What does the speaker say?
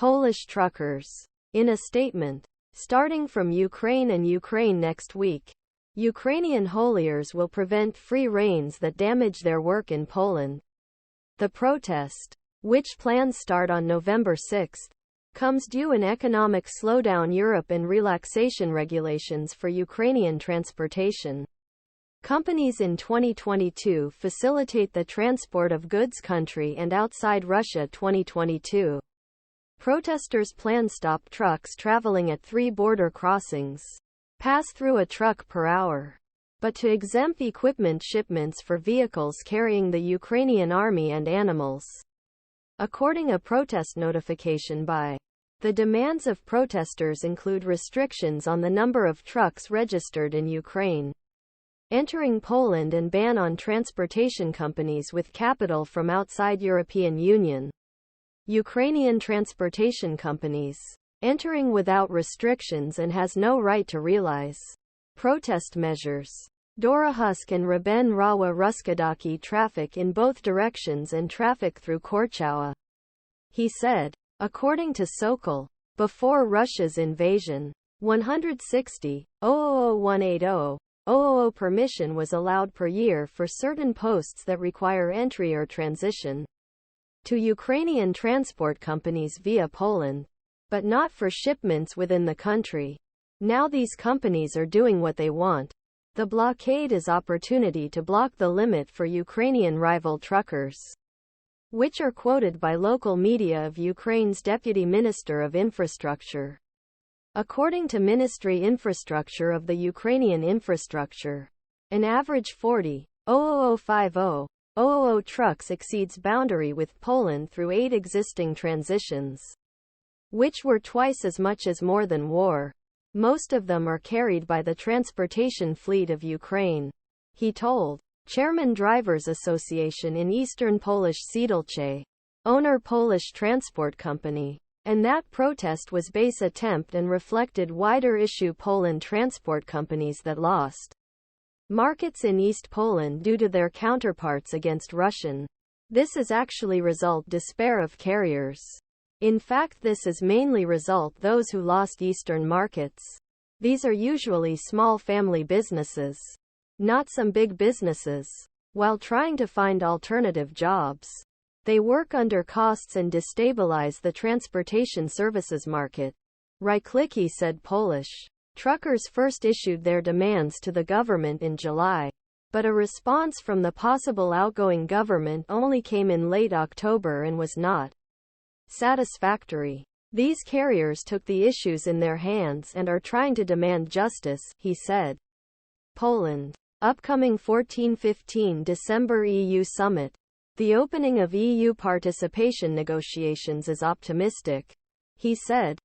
Polish truckers. In a statement, starting from Ukraine and Ukraine next week, Ukrainian hauliers will prevent free reins that damage their work in Poland. The protest, which plans start on November 6, comes due an economic slowdown Europe and relaxation regulations for Ukrainian transportation. Companies in 2022 facilitate the transport of goods country and outside Russia. 2022. Protesters plan stop trucks traveling at 3 border crossings. Pass through a truck per hour. But to exempt equipment shipments for vehicles carrying the Ukrainian army and animals. According a protest notification by. The demands of protesters include restrictions on the number of trucks registered in Ukraine entering Poland and ban on transportation companies with capital from outside European Union. Ukrainian transportation companies entering without restrictions and has no right to realize protest measures. Dorohusk and Raben Rawa Ruskadaki traffic in both directions and traffic through Korchawa. He said, according to Sokol, before Russia's invasion, 160,000 permission was allowed per year for certain posts that require entry or transition to Ukrainian transport companies via Poland, but not for shipments within the country. Now these companies are doing what they want. The blockade is opportunity to block the limit for Ukrainian rival truckers, which are quoted by local media of Ukraine's Deputy Minister of Infrastructure. According to Ministry Infrastructure of the Ukrainian Infrastructure, an average 40,050 trucks exceeds boundary with Poland through 8 existing transitions, which were twice as much as more than war. Most of them are carried by the transportation fleet of Ukraine, he told. Chairman Drivers Association in Eastern Polish Siedlce, owner Polish Transport Company, and that protest was base attempt and reflected wider issue Poland transport companies that lost markets in East Poland due to their counterparts against Russian. This is actually result despair of carriers. In fact, this is mainly result those who lost Eastern markets. These are usually small family businesses, not some big businesses. While trying to find alternative jobs, they work under costs and destabilize the transportation services market. Ryklicki said Polish truckers first issued their demands to the government in July, but a response from the possible outgoing government only came in late October and was not satisfactory. These carriers took the issues in their hands and are trying to demand justice, he said. Poland. Upcoming 14-15 December EU summit. The opening of EU participation negotiations is optimistic, he said.